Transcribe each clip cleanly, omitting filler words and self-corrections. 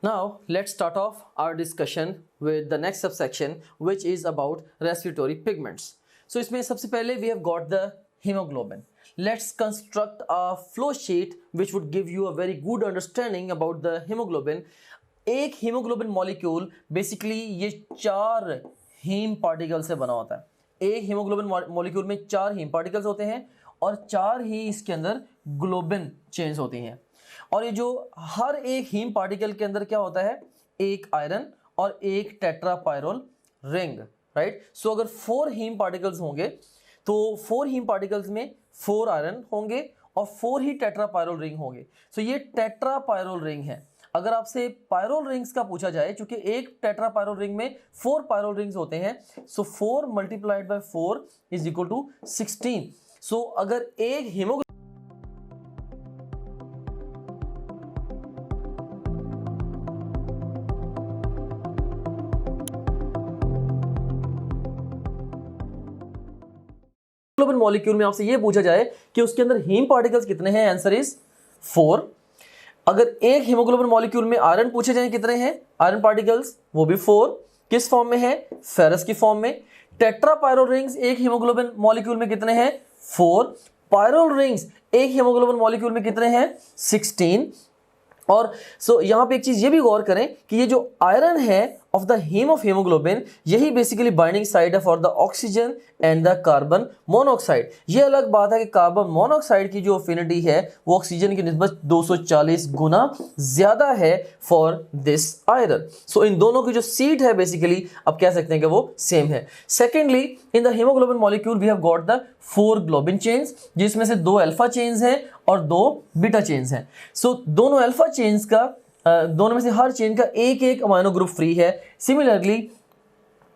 Now let's start off our discussion with the next subsection, which is about respiratory pigments. So इसमें सबसे पहले we have got the hemoglobin. Let's construct a flow sheet which would give you a very good understanding about the hemoglobin. एक haemoglobin molecule basically ये चार haem particle से बना होता है। एक हीमोग्लोबिन मॉलिक्यूल में चार हीम पार्टिकल्स होते हैं और चार ही इसके अंदर ग्लोबिन चेन्स होती हैं। और ये जो हर एक हीम पार्टिकल के अंदर क्या होता है, एक आयरन और एक टेट्रापायरोल रिंग, राइट। सो अगर 4 हीम पार्टिकल्स होंगे तो 4 हीम पार्टिकल्स में 4 आयरन होंगे और 4 ही टेट्रापायरोल रिंग होंगे। सो ये टेट्रापायरोल रिंग है। अगर आपसे पायरोल रिंग्स का पूछा जाए, चूंकि एक टेट्रापायरोल रिंग में 4 पायरोल रिंग्स होते हैं, so 4 multiplied by 4 is equal to 16। So अगर एक हीमोग्लोबिन मॉलिक्यूल में आपसे ये पूछा जाए कि उसके अंदर हीम पार्टिकल्स कितने हैं, आंसर इज 4। अगर एक हीमोग्लोबिन मॉलिक्यूल में आयरन पूछे जाए कितने हैं आयरन पार्टिकल्स, वो भी 4। किस फॉर्म में है, फेरस की फॉर्म में। टेट्रापायरोल रिंग्स एक हीमोग्लोबिन मॉलिक्यूल में कितने हैं, 4। पायरोल रिंग्स एक हीमोग्लोबिन मॉलिक्यूल में कितने हैं, 16। और यहां पे एक चीज ये भी गौर करें कि ये जो आयरन है of the haem of haemoglobin, यही बेसिकली बाइंडिंग साइड है for the oxygen and the carbon monoxide. ये अलग बात है कि कार्बन मोनोऑक्साइड की जो अफिनिटी है वो ऑक्सीजन की निस्बत 240 गुना ज्यादा है फॉर दिस आयरन। सो इन दोनों की जो सीट है बेसिकली आप कह सकते हैं कि वो सेम है। Secondly, in the haemoglobin molecule we have got the 4 globin chains, जिसमें से 2 अल्फा चेन्स हैं और 2 बीटा चेन्स हैं। सो दोनों अल्फा चेन्स का दोनों में से हर चेन का एक एक अमाइनो ग्रुप फ्री है। सिमिलरली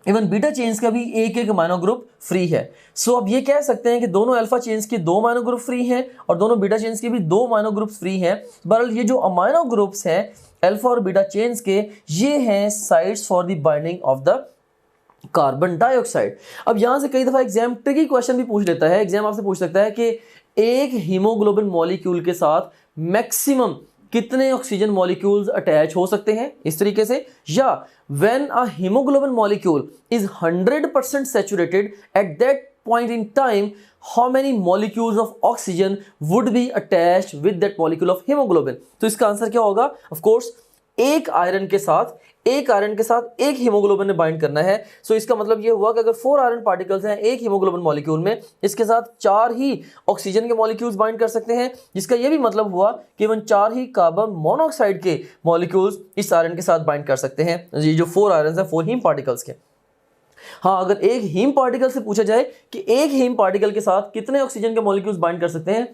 इवन बीटा चेन्स का भी एक एक अमाइनो ग्रुप फ्री है। सो अब ये कह सकते हैं कि दोनों अल्फा चेन्स के 2 अमाइनो ग्रुप फ्री हैं और दोनों बीटा चेन्स के भी 2 अमाइनो ग्रुप फ्री हैं। बहरहाल ये जो अमाइनो ग्रुप्स हैं अल्फा और बीटा चेन्स के, ये हैं sites for the binding of the carbon dioxide. अब यहां से कई दफा एग्जाम ट्रिकी क्वेश्चन भी पूछ लेता है। एग्जाम आपसे पूछ सकता है कि एक हीमोग्लोबिन मॉलिक्यूल के साथ मैक्सिमम कितने ऑक्सीजन मॉलिक्यूल्स अटैच हो सकते हैं, इस तरीके से। या when a haemoglobin molecule is 100% saturated at that point in time, how many molecules of oxygen would be attached with that molecule of hemoglobin? तो इसका आंसर क्या होगा, ऑफ कोर्स एक आयरन के साथ एक हीमोग्लोबिन ने बाइंड करना है। सो इसका मतलब ये हुआ कि अगर 4 आयरन पार्टिकल्स हैं एक हीमोग्लोबिन मॉलिक्यूल में, इसके साथ 4 ही ऑक्सीजन के मॉलिक्यूल्स बाइंड कर सकते हैं, जिसका ये भी मतलब हुआ कि इवन 4 ही कार्बन मोनोऑक्साइड के मॉलिक्यूल्स इस आयरन के साथ बाइंड कर सकते हैं। ये जो 4 आयरन हैं 4 हीम पार्टिकल्स के। हाँ, अगर एक हीम पार्टिकल से पूछा जाए कि एक हीम पार्टिकल के साथ कितने ऑक्सीजन के मॉलिक्यूल्स बाइंड कर सकते हैं,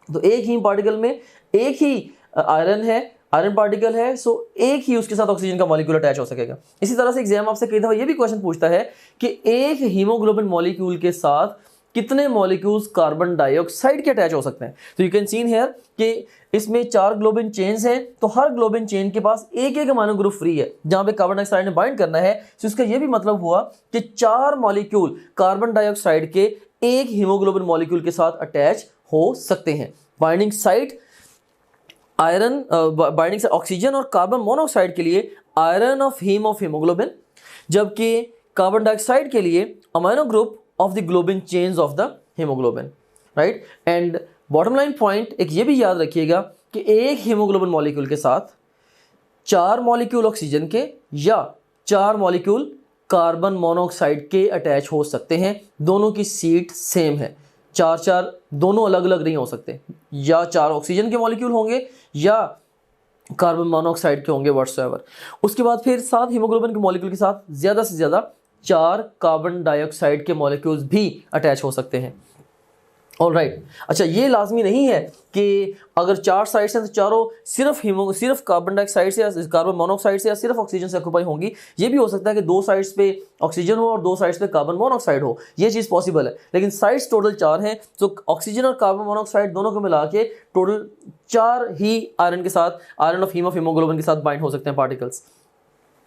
तो एक हीम पार्टिकल में एक ही आयरन पार्टिकल है, सो एक ही उसके साथ ऑक्सीजन का मॉलिक्यूल अटैच हो सकेगा। इसी तरह से एग्जाम आपसे कई दफा ये भी क्वेश्चन पूछता है कि एक हीमोग्लोबिन मॉलिक्यूल के साथ कितने मॉलिक्यूल्स कार्बन डाइऑक्साइड के अटैच हो सकते हैं। तो यू कैन सीन हियर कि इसमें 4 ग्लोबिन चेन्स हैं, तो हर ग्लोबिन चेन के पास एक एक अमाइनो ग्रुप फ्री है जहां पे कार्बन डाइऑक्साइड ने बाइंड करना है। तो इसका यह भी मतलब हुआ कि 4 मॉलिक्यूल कार्बन डाइऑक्साइड के एक हीमोग्लोबिन मॉलिक्यूल के साथ अटैच हो सकते हैं। Binding site iron, binding site oxygen और कार्बन मोनोऑक्साइड के लिए आयरन ऑफ हीमोग्लोबिन, जबकि कार्बन डाइऑक्साइड के लिए amino group of the globin chains of the haemoglobin, right. And bottom line point एक ये भी याद रखिएगा कि एक हीमोग्लोबिन मॉलिक्यूल के साथ 4 मॉलिक्यूल ऑक्सीजन के या 4 मॉलिक्यूल कार्बन मोनोऑक्साइड के अटैच हो सकते हैं। दोनों की सीट सेम है, 4 दोनों अलग अलग नहीं हो सकते। या 4 ऑक्सीजन के मॉलिक्यूल होंगे या कार्बन मोनोऑक्साइड के होंगे व्हाटसोएवर। उसके बाद फिर 7 हीमोग्लोबिन के मॉलिक्यूल के साथ ज़्यादा से ज़्यादा 4 कार्बन डाइऑक्साइड के मॉलिक्यूल्स भी अटैच हो सकते हैं। ऑलराइट, अच्छा ये लाजमी नहीं है कि अगर 4 साइड्स हैं तो चारों सिर्फ कार्बन डाइऑक्साइड से या कार्बन मोनोऑक्साइड से या सिर्फ ऑक्सीजन से ऑक्यूपाई होंगी। ये भी हो सकता है कि 2 साइड्स पे ऑक्सीजन हो और 2 साइड्स पे कार्बन मोनोऑक्साइड हो, ये चीज़ पॉसिबल है। लेकिन साइड्स टोटल 4 हैं, तो ऑक्सीजन और कार्बन मोनोऑक्साइड दोनों को मिला के टोटल 4 ही आयरन के साथ, आयरन ऑफ हीमोग्लोबिन के साथ बाइंड हो सकते हैं particles.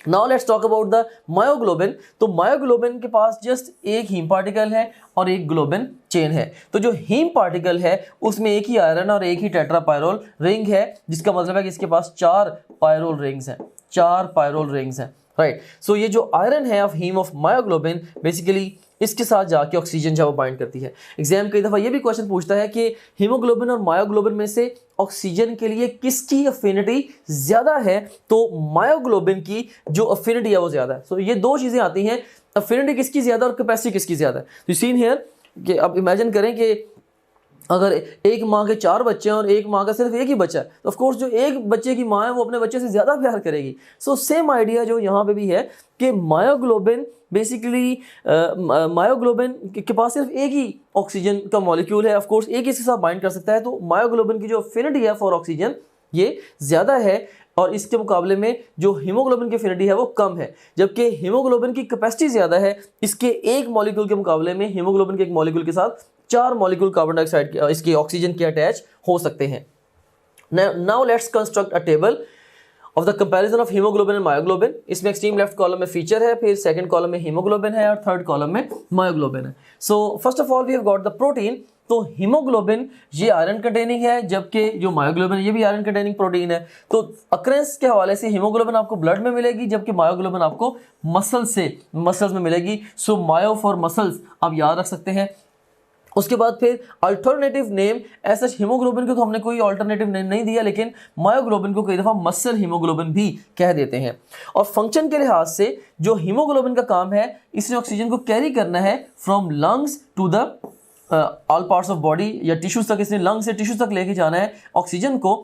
Now let's talk about the myoglobin. तो मायोग्लोबिन के पास जस्ट एक हीम पार्टिकल है और एक ग्लोबिन चेन है। तो जो हीम पार्टिकल है उसमें एक ही आयरन और एक ही टेट्रापायरोल रिंग है, जिसका मतलब है कि इसके पास 4 पायरोल रिंग्स हैं। 4 पायरोल रिंग्स हैं, राइट। सो ये जो आयरन है of haem of myoglobin basically इसके साथ जाके ऑक्सीजन जो बाइंड करती है। एग्जाम कई दफ़ा ये भी क्वेश्चन पूछता है कि हीमोग्लोबिन और मायोग्लोबिन में से ऑक्सीजन के लिए किसकी अफिनिटी ज़्यादा है, तो मायोग्लोबिन की जो अफिनिटी है वो ज़्यादा है। सो ये दो चीज़ें आती हैं, अफिनिटी किसकी ज़्यादा और कैपेसिटी किसकी ज़्यादा है। तो सीन हियर कि अब इमेजिन करें कि अगर एक माँ के 4 बच्चे हैं और एक माँ का सिर्फ एक ही बच्चा है, तो ऑफकोर्स जो एक बच्चे की माँ है वो अपने बच्चे से ज़्यादा प्यार करेगी। सो सेम आइडिया जो यहाँ पे भी है कि मायोग्लोबिन बेसिकली मायोग्लोबिन के पास सिर्फ एक ही ऑक्सीजन का मॉलिक्यूल है, ऑफकोर्स एक ही इसके साथ बाइंड कर सकता है, तो मायोग्लोबिन की जो अफिनिटी है फॉर ऑक्सीजन ये ज़्यादा है और इसके मुकाबले में जो हीमोग्लोबिन की अफिनिटी है वो कम है। जबकि हीमोग्लोबिन की कैपेसिटी ज़्यादा है, इसके एक मॉलिक्यूल के मुकाबले में हीमोग्लोबिन के एक मॉलिक्यूल के साथ 4 मॉलिक्यूल कार्बन डाइऑक्साइड के इसके ऑक्सीजन के अटैच हो सकते हैं। Now let's construct a table of the comparison of haemoglobin and myoglobin. इसमें एक्सट्रीम लेफ्ट कॉलम में फीचर है, फिर सेकंड कॉलम में हीमोग्लोबिन है और थर्ड कॉलम में मायोग्लोबिन है। So first of all we have got the protein. तो हीमोग्लोबिन ये आयरन कंटेनिंग है, जबकि जो मायोग्लोबिन ये भी आयरन कंटेनिंग प्रोटीन है। तो अक्रेंस के हवाले से हीमोग्लोबिन आपको ब्लड में मिलेगी, जबकि मायोग्लोबिन आपको मसल्स में मिलेगी। सो मायो फॉर मसल्स आप याद रख सकते हैं। उसके बाद फिर अल्टरनेटिव नेम, ऐसा हीमोग्लोबिन को तो हमने कोई अल्टरनेटिव नेम नहीं दिया, लेकिन मायोग्लोबिन को कई दफ़ा मसल हीमोग्लोबिन भी कह देते हैं। और फंक्शन के लिहाज से जो हीमोग्लोबिन का काम है, इसने ऑक्सीजन को कैरी करना है from lungs to the all parts of body या टिश्यूज तक, इसने लंग से टिश्यूज तक लेके जाना है ऑक्सीजन को,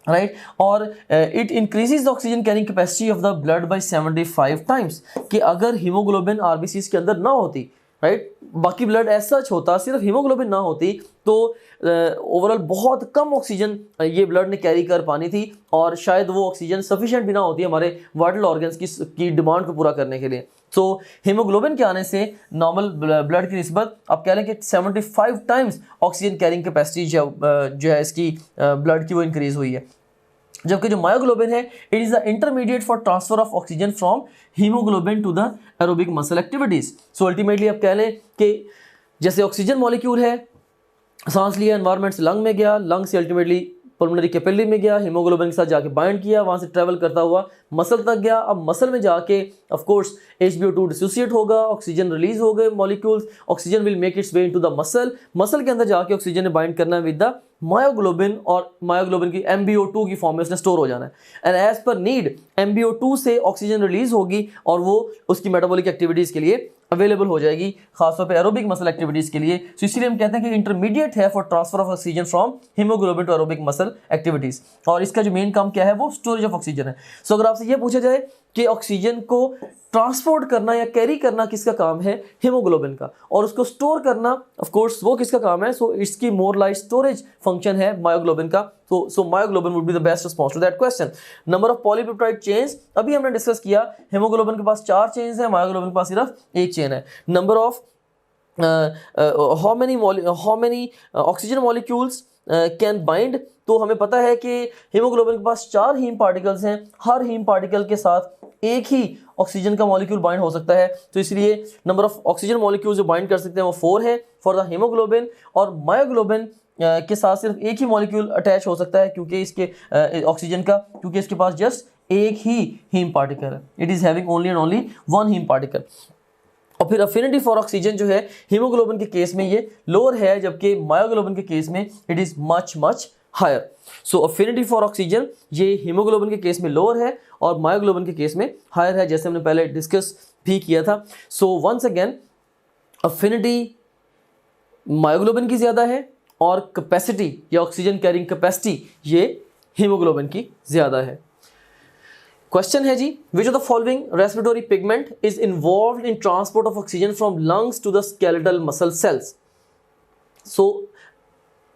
राइट। और it increases the oxygen carrying capacity of the blood bye 75 times. कि अगर हीमोग्लोबिन आरबीसीज के अंदर ना होती, राइट, बाकी ब्लड ऐसा सच होता, सिर्फ हीमोग्लोबिन ना होती, तो ओवरऑल बहुत कम ऑक्सीजन ये ब्लड ने कैरी कर पानी थी और शायद वो ऑक्सीजन सफिशिएंट भी ना होती हमारे वाइटल ऑर्गन्स की डिमांड को पूरा करने के लिए। सो हीमोग्लोबिन के आने से नॉर्मल ब्लड की निस्बत आप कह लें कि 75 टाइम्स ऑक्सीजन कैरिंग कैपेसिटी जो है इसकी ब्लड की वो इंक्रीज हुई है। जबकि जो मायोग्लोबिन है, it is the intermediate for transfer of oxygen from haemoglobin to the aerobic muscle activities. So ultimately आप कह लें कि जैसे ऑक्सीजन मॉलिक्यूल है, सांस लिया, एनवायरमेंट से लंग में गया, लंग से अल्टीमेटली पल्मोनरी कैपिलरी में गया, हीमोग्लोबिन के साथ जाके बाइंड किया, वहाँ से ट्रैवल करता हुआ मसल तक गया। अब मसल में जाके ऑफ कोर्स HbO2 डिसोसिएट होगा, ऑक्सीजन रिलीज हो गए molecules, oxygen will make it's way into the muscle के अंदर जाके ऑक्सीजन ने बाइंड करना है विद द मायोग्लोबिन, और मायोग्लोबिन की MbO2 की फॉर्म में उसने स्टोर हो जाना है। And as per need MbO2 से ऑक्सीजन रिलीज होगी और वो उसकी मेटाबॉलिक एक्टिविटीज़ के लिए अवेलेबल हो जाएगी, खासतौर पे एरोबिक मसल एक्टिविटीज के लिए। तो इसीलिए हम कहते हैं कि इंटरमीडिएट है for transfer of oxygen from haemoglobin to aerobic muscle activities. और इसका जो मेन काम क्या है, वो स्टोरेज ऑफ ऑक्सीजन है। सो अगर आपसे ये पूछा जाए कि ऑक्सीजन को ट्रांसपोर्ट करना या कैरी करना किसका काम है, हीमोग्लोबिन का, और उसको स्टोर करना ऑफ कोर्स वो किसका काम है, सो इसकी मोर लाइक स्टोरेज फंक्शन है मायोग्लोबिन का। So myoglobin would be the best response to that question. Number of polypeptide chains अभी हमने डिस्कस किया, हीमोग्लोबिन के पास 4 चेन्स है, मायोग्लोबिन के पास सिर्फ 1 चेन है। Number of how many oxygen molecules can bind, तो हमें पता है कि हीमोग्लोबिन के पास 4 हीम पार्टिकल्स हैं, हर हीम पार्टिकल के साथ एक ही ऑक्सीजन का मॉलिक्यूल बाइंड हो सकता है। तो इसलिए नंबर ऑफ ऑक्सीजन मॉलिक्यूल्स जो बाइंड कर सकते हैं वो 4 है फॉर द हीमोग्लोबिन, और मायोग्लोबिन के साथ सिर्फ एक ही मॉलिक्यूल अटैच हो सकता है क्योंकि इसके ऑक्सीजन का, क्योंकि इसके पास जस्ट एक ही हीम पार्टिकल है, it is having only and only 1 haem particle. और फिर अफिनिटी फॉर ऑक्सीजन जो है हीमोग्लोबिन के केस में ये लोअर है, जबकि मायोग्लोबिन के केस में it is much much higher. So affinity for oxygen ये हीमोग्लोबिन के केस में लोअर है और मायोग्लोबिन के केस में हायर है, जैसे हमने पहले डिस्कस भी किया था। So once again affinity myoglobin की ज़्यादा है और कैपेसिटी या ऑक्सीजन कैरिंग कैपेसिटी ये हीमोग्लोबिन की ज़्यादा है। क्वेश्चन है जी, which of the following respiratory pigment is involved in transport of oxygen from lungs to the skeletal muscle cells. So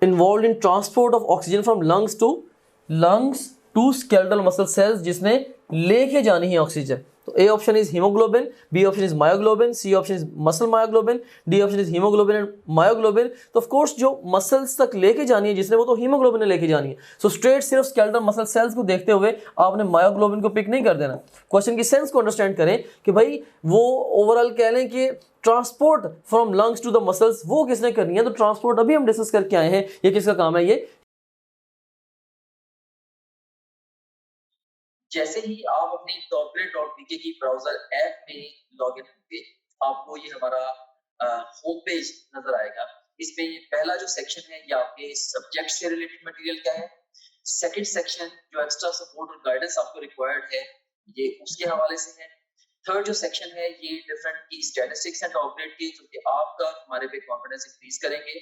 involved in transport of oxygen from lungs to skeletal muscle cells, जिसने लेके जानी है oxygen. तो A option is haemoglobin, B option is myoglobin, C option is muscle myoglobin, D option is haemoglobin and myoglobin. तो of course जो muscles तक लेके जानी है जिसने, वो तो हीमोग्लोबिन ने लेके जानी है। सो स्ट्रेट सिर्फ स्केलेटल मसल सेल्स को देखते हुए आपने मायोग्लोबिन को पिक नहीं कर देना। क्वेश्चन की सेंस को अंडरस्टैंड करें कि भाई वो ओवरऑल कह लें कि transport from lungs to the muscles वो किसने करनी है। तो ट्रांसपोर्ट अभी हम डिस्कस करके आए हैं, ये किसका काम है, ये जैसे ही आप अपनी topgrade.pk की ब्राउजर ऐप में लॉगिन होंगे, आपको ये हमारा होम पेज नजर आएगा। इसमें ये पहला जो सेक्शन है ये आपके सब्जेक्ट से रिलेटेड मटेरियल का है। सेकंड सेक्शन जो एक्स्ट्रा सपोर्ट और गाइडेंस आपको रिक्वायर्ड है ये उसके हवाले से है। थर्ड जो सेक्शन है ये डिफरेंट की स्टैटिस्टिक्स एंड टॉपग्रेड की, जो कि आपका हमारे पे कॉन्फिडेंस इंक्रीज करेंगे।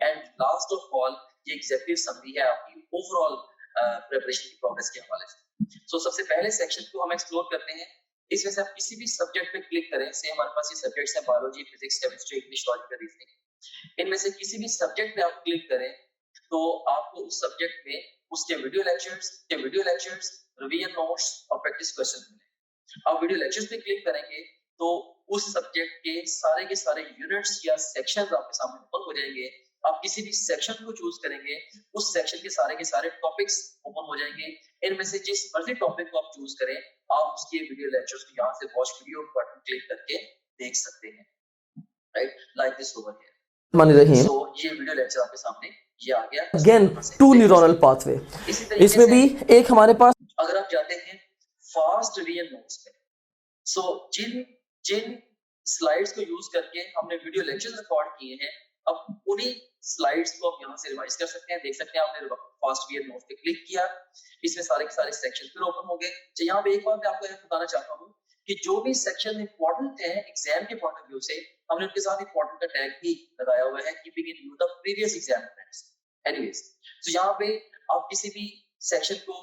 एंड लास्ट ऑफ ऑल ये एग्जीक्यूटिव समरी है आपकी ओवरऑल प्रिपरेशन की प्रोग्रेस के हवाले से। सो सबसे पहले सेक्शन को हम एक्सप्लोर करते हैं। इसमें से आप किसी भी सब्जेक्ट पे क्लिक करें, से हमारे पास ये सब्जेक्ट्स हैं biology, physics, chemistry, English, logical reasoning. इनमें से किसी भी सब्जेक्ट पे आप क्लिक करें तो आपको उस सब्जेक्ट में उसके वीडियो लेक्चर्स, रिवीजन नोट्स और प्रैक्टिस क्वेश्चन मिले। आप वीडियो लेक्चर्स पे क्लिक करेंगे तो उस सब्जेक्ट के सारे यूनिट्स या सेक्शंस आपके सामने ओपन हो जाएंगे। आप किसी भी सेक्शन को चूज करेंगे, उस सेक्शन के सारे टॉपिक्स ओपन हो जाएंगे। इनमें से जिस मर्जी टॉपिक को आप चूज करें, आप उसके वीडियो लेक्चर्स को यहाँ से वॉच वीडियो बटन क्लिक करके देख सकते हैं, right, like this over here. So ये वीडियो लेक्चर आपके सामने ये आ गया। अगेन टू न्यूरल पाथवे, इसमें भी एक हमारे पास, अगर आप जाते हैं फास्ट रिवीजन नोट्स पे, सो जिन स्लाइड्स को यूज करके हमने वीडियो लेक्चर्स रिकॉर्ड किए हैं, अब उन्हीं स्लाइड्स को आप यहाँ से रिवाइज कर सकते हैं। देख सकते हैं आपने फास्ट रिवीजन नोट्स पे क्लिक किया, इसमें सारे के सारे सेक्शन फिर ओपन हो गए। तो यहाँ पे एक बात मैं आपको बताना चाहता हूँ कि जो भी सेक्शन इंपॉर्टेंट है एग्जाम के पॉइंट ऑफ व्यू से, हमने उनके साथ इंपॉर्टेंट का टैग भी लगाया हुआ है, keeping in view the previous exam friends. Anyways, तो यहाँ पे आप किसी भी सेक्शन को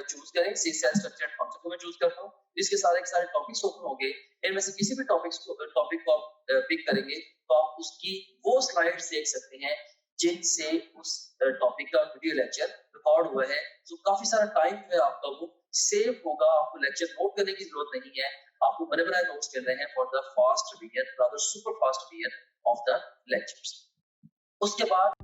चूज करें। सी सेल स्ट्रक्चर एंड फंक्शन को मैं चूज करता हूँ, इसके सारे के सारे टॉपिक्स ओपन होंगे। इनमें से किसी भी टॉपिक को आप पिक करेंगे तो आप उसकी वो स्लाइड्स देख सकते हैं जिनसे उस टॉपिक का वीडियो लेक्चर रिकॉर्ड हुआ है। तो काफी सारा टाइम है आपका वो सेव होगा, आपको लेक्चर नोट करने की जरूरत नहीं है, आपको बने बनाए नोट्स मिल रहे हैं for the fast revision, rather super fast revision of the lectures. उसके बाद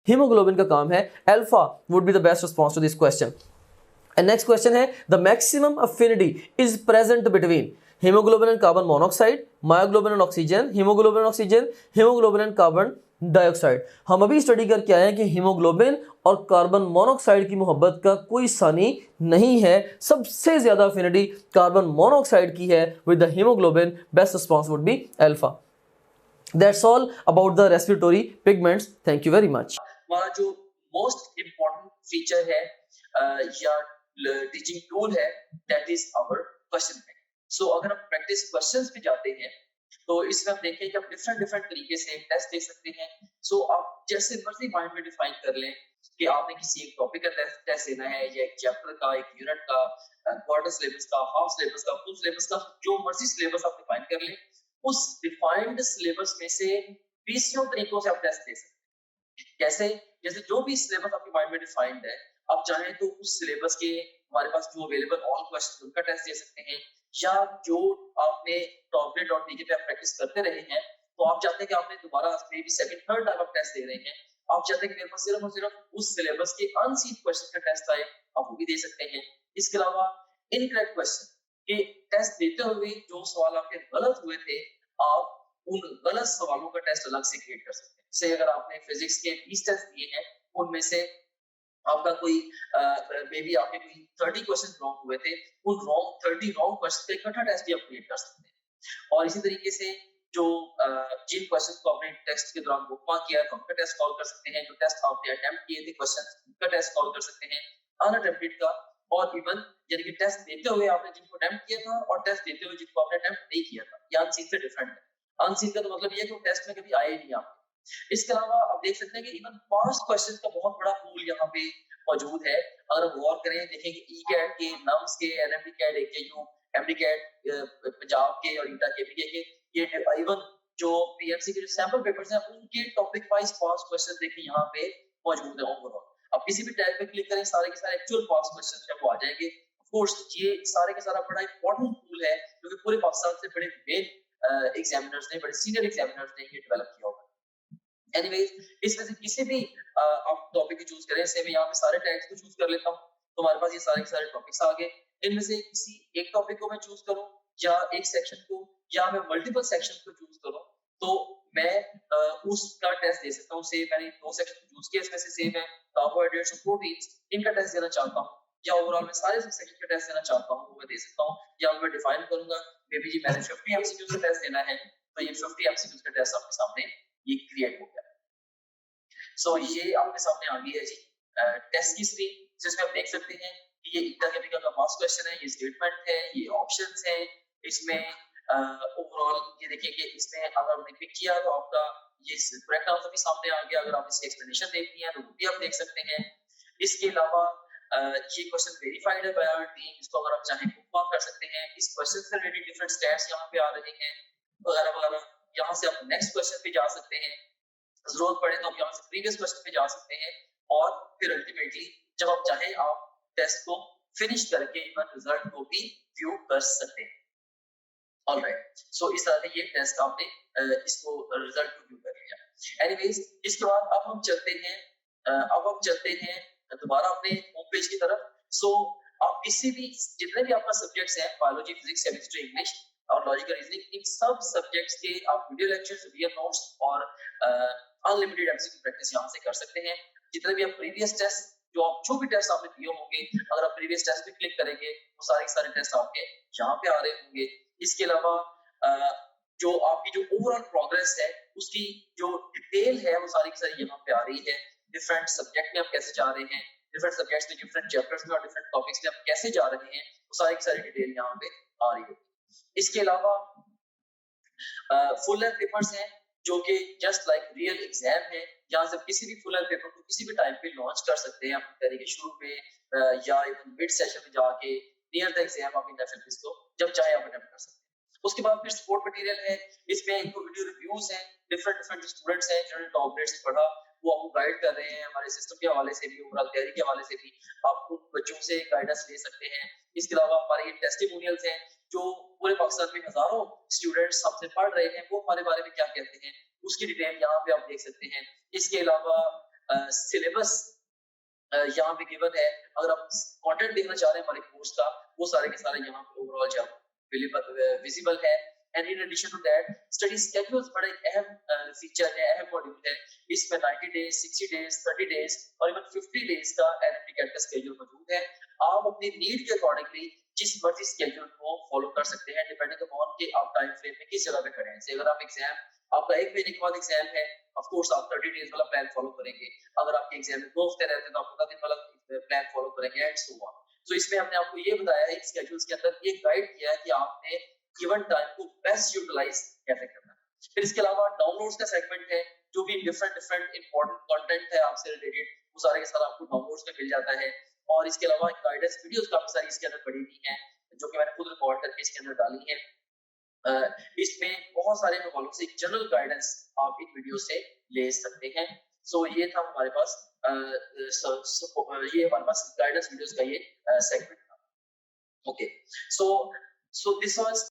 हीमोग्लोबिन का काम है, alpha would be the best response to this question. And next question है, the maximum affinity is present between haemoglobin and carbon monoxide, myoglobin and oxygen, haemoglobin and oxygen, haemoglobin and carbon dioxide. हम अभी study करके आए हैं कि haemoglobin और carbon monoxide की मोहब्बत का कोई सानी नहीं है। सबसे ज्यादा अफिनिटी कार्बन मोनोऑक्साइड की है with the haemoglobin. Best response would be alpha. That's all about the respiratory pigments. Thank you very much. हमारा जो मोस्ट इम्पोर्टेंट फीचर है या टीचिंग टूल है, that is our question bank. So अगर हम practice questions पे जाते हैं तो इसमें आप देखें कि आप डिफरेंट तरीके से टेस्ट दे सकते हैं। सो आप जैसे मर्जी माइंड में डिफाइन कर लें कि आपने किसी एक टॉपिक का टेस्ट देना है, या एक चैप्टर का, एक यूनिट का, क्वार्टर सिलेबस का, हाफ सिलेबस का, फुल सिलेबस का, जो मर्जी सिलेबस आप डिफाइन कर लें। उस डिफाइंड सिलेबस में से 20 तरीकों से आप टेस्ट दे सकते हैं। कैसे? जैसे जो भी सिलेबस आपके माइंड में डिफाइंड है, आप चाहें तो उस सिलेबस के हमारे पास जो अवेलेबल ऑल क्वेश्चन उनका टेस्ट दे सकते हैं, या जो आपने topgrade.pk पे आप प्रैक्टिस करते रहे हैं तो आप चाहते हैं कि आपने दोबारा may be second third time आप टेस्ट दे रहे हैं, आप चाहते हैं कि मेरे पास सिर्फ और सिर्फ उस सिलेबस के अनसीन क्वेश्चन का टेस्ट आए, आप वो भी दे सकते हैं। इसके अलावा इनकरेक्ट क्वेश्चन के टेस्ट देते हुए जो सवाल आपके गलत हुए थे, आप उन गलत सवालों का टेस्ट अलग से क्रिएट कर सकते हैं। से अगर आपने फिजिक्स के 20 टेस्ट दिए हैं, उनमें से आपका कोई मे बी आपके कोई 30 क्वेश्चन रॉन्ग हुए थे, उन 30 रॉन्ग क्वेश्चन का इकट्ठा टेस्ट भी आप क्रिएट कर सकते हैं। और इसी तरीके से जो जिन क्वेश्चन को आपने टेस्ट के दौरान बुकमार्क किया तो उनका टेस्ट सॉल्व कर सकते हैं, जो टेस्ट आपने अटेम्प्ट किए थे क्वेश्चन उनका टेस्ट सॉल्व कर सकते हैं, अनअटेम्प्टेड का, और इवन यानी कि टेस्ट देते हुए आपने जिनको अटेम्प्ट किया था और टेस्ट देते हुए जिनको आपने अटेम्प्ट नहीं किया था, ये अनसीन से डिफरेंट है। अनसीन का तो मतलब ये है कि वो टेस्ट में कभी आए नहीं आपके। इसके अलावा आप देख सकते हैं कि इवन पास्ट क्वेश्चंस का बहुत बड़ा पूल यहाँ पे मौजूद है। अगर हम गौर करें, देखें कि ईकैट के, नम्स के, NMD CAT, AKU, MD CAT Punjab के और ईटा केपीके के, ये इवन जो पीएमसी के जो सैंपल पेपर्स हैं उनके टॉपिक वाइज पास्ट क्वेश्चंस देखिए यहाँ पे मौजूद है ओवरऑल। अब किसी भी टैब पे क्लिक करें, सारे के सारे एक्चुअल पास्ट क्वेश्चंस जब वो आ जाएंगे। ऑफ कोर्स ये सारे के सारा बड़ा इंपॉर्टेंट टूल है क्योंकि पूरे पाकिस्तान से बड़े मेन एग्जामिनर्स ने, बड़े सीनियर एग्जामिनर्स ने ये डेवलप किया होगा। एनीवेज, इसमें से किसी भी आप टॉपिक को चूज करें, से मैं यहाँ पे सारे टैग्स को चूज कर लेता हूँ, तो हमारे पास ये सारे के सारे टॉपिक्स आ गए। इनमें से किसी एक टॉपिक को मैं चूज करूँ या एक सेक्शन को या मैं मल्टीपल सेक्शन को चूज करूं तो मैं उसका टेस्ट दे सकता हूँ। से मैंने दो सेक्शन चूज किया, इसमें से सेम है कार्बोहाइड्रेट्स और प्रोटीन्स, इनका टेस्ट देना चाहता हूँ, या ओवरऑल मैं सारे सेक्शन का टेस्ट देना चाहता हूँ, वो मैं दे सकता हूँ। या मैं डिफाइन करूंगा मे बी जी मैंने 50 एमसीक्यूज का टेस्ट देना है, तो ये 50 एमसीक्यूज का टेस्ट आपके सामने ये क्रिएट हो गया। सो ये आपके सामने आ गई है जी टेस्ट की स्क्रीन, जिसमें आप देख सकते हैं कि ये इतना केमिकल का पास क्वेश्चन है, ये स्टेटमेंट है, ये ऑप्शंस हैं, इसमें ओवरऑल ये देखिए कि इसमें अगर हमने क्लिक किया तो आपका ये करेक्ट आंसर भी सामने आ गया। अगर आप इसकी एक्सप्लेनेशन देखनी है तो वो भी आप देख सकते हैं। इसके अलावा ये क्वेश्चन वेरीफाइड है बाय आवर टीम, इसको अगर आप चाहें बुकमार्क कर सकते हैं। इस क्वेश्चन से रिलेटेड डिफरेंट स्टैट्स यहाँ पे आ रहे हैं वगैरह वगैरह। यहाँ से आप नेक्स्ट क्वेश्चन पे जा सकते हैं, जरूरत पड़े तो आप यहाँ से प्रीवियस क्वेश्चन पे जा सकते हैं, और फिर अल्टीमेटली जब आप चाहें आप टेस्ट को फिनिश करके इवन रिजल्ट को भी व्यू कर सकते हैं। ऑलराइट, सो इस तरह से ये टेस्ट आपने इसको रिजल्ट को व्यू कर लिया। एनीवेज, इसके बाद अब हम चलते हैं दोबारा अपने होम पेज की तरफ। सो आप किसी भी जितने भी आपका सब्जेक्ट्स हैं, बायोलॉजी, फिजिक्स, केमिस्ट्री, इंग्लिश और लॉजिकल रीजनिंग, इन सब सब्जेक्ट्स के आप वीडियो लेक्चर्स, वीडियो नोट्स और अनलिमिटेड एमसीक्यू प्रैक्टिस यहाँ से कर सकते हैं। जितने भी आप प्रीवियस टेस्ट जो भी टेस्ट आपने दिए होंगे, अगर आप प्रीवियस टेस्ट पे क्लिक करेंगे वो सारे टेस्ट आपके यहाँ पे आ रहे होंगे। इसके अलावा जो आपकी जो ओवरऑल प्रोग्रेस है उसकी जो डिटेल है वो सारी की सारी यहाँ पे आ रही है। डिफरेंट सब्जेक्ट में आप कैसे जा रहे हैं, डिफरेंट सब्जेक्ट्स में, डिफरेंट चैप्टर्स में और डिफरेंट टॉपिक्स में आप कैसे जा रहे हैं, वो सारी की सारी डिटेल यहाँ पे आ रही है। इसके अलावा फुल लेंथ पेपर्स हैं जो कि जस्ट लाइक रियल एग्जाम है। यहाँ से किसी भी फुल लेंथ पेपर को किसी भी टाइम पे लॉन्च कर सकते हैं, अपनी तरीके शुरू में या इवन मिड सेशन में जाके नियर द एग्जाम आप इन इसको जब चाहे आप अटेम्प्ट कर सकते हैं। उसके बाद फिर सपोर्ट मटेरियल है, इसमें एक वीडियो रिव्यूज हैं, डिफरेंट स्टूडेंट्स हैं जिन्होंने टॉप ग्रेड से पढ़ा, वो आपको गाइड कर रहे हैं हमारे सिस्टम के हवाले से भी, ओवरऑल तैयारी के हवाले से भी आप उन बच्चों से गाइडेंस ले सकते हैं। इसके अलावा हमारे ये टेस्टिमोनियल्स हैं जो पूरे पाकिस्तान में हजारों स्टूडेंट्स हमसे पढ़ रहे हैं, वो हमारे बारे में क्या कहते हैं उसकी डिटेल यहाँ पे आप देख सकते हैं। इसके अलावा सिलेबस यहाँ पे गिवन है, अगर आप कंटेंट देखना चाह रहे हैं हमारे कोर्स का, वो सारे के सारे यहाँ पे ओवरऑल जब विजिबल है। And in addition to that study schedules बड़ा एक अहम फीचर है, अहम मॉड्यूल है। इसमें 90 डेज, 60 डेज, 30 डेज और इवन 50 डेज का एनालिटिकल का स्केड्यूल मौजूद है। आप अपनी नीड के अकॉर्डिंगली जिस मर्जी स्केड्यूल को फॉलो कर सकते हैं, डिपेंडिंग अपॉन कि आप टाइम फ्रेम में किस जगह पे खड़े हैं। जैसे अगर आप एग्जाम, आपका एक महीने के बाद एग्जाम है, ऑफ कोर्स आप 30 डेज वाला प्लान फॉलो करेंगे। अगर आपके एग्जाम में 2 हफ्ते रहते हैं तो आप 15 दिन वाला प्लान फॉलो करेंगे एंड सो ऑन। सो इसमें हमने आपको ये बताया है स्केड्यूल्स के अंदर ये गाइड किया है कि आपने गिवन टाइम को बेस्ट यूटिलाइज कैसे करना है। फिर इसके अलावा डाउनलोड्स का सेगमेंट है, जो भी डिफरेंट इंपॉर्टेंट कंटेंट है आपसे रिलेटेड, वो सारे के सारे आपको डाउनलोड्स में मिल जाता है। और इसके अलावा गाइडेंस वीडियोस काफी सारी इसके अंदर पड़ी हुई हैं जो कि मैंने खुद रिकॉर्ड करके इसके अंदर डाली है। इसमें बहुत सारे मैं बोलूं से जनरल गाइडेंस आप इन वीडियो से ले सकते हैं। सो ये था हमारे पास ये हमारे पास गाइडेंस वीडियोस का ये सेगमेंट था। Okay, so this was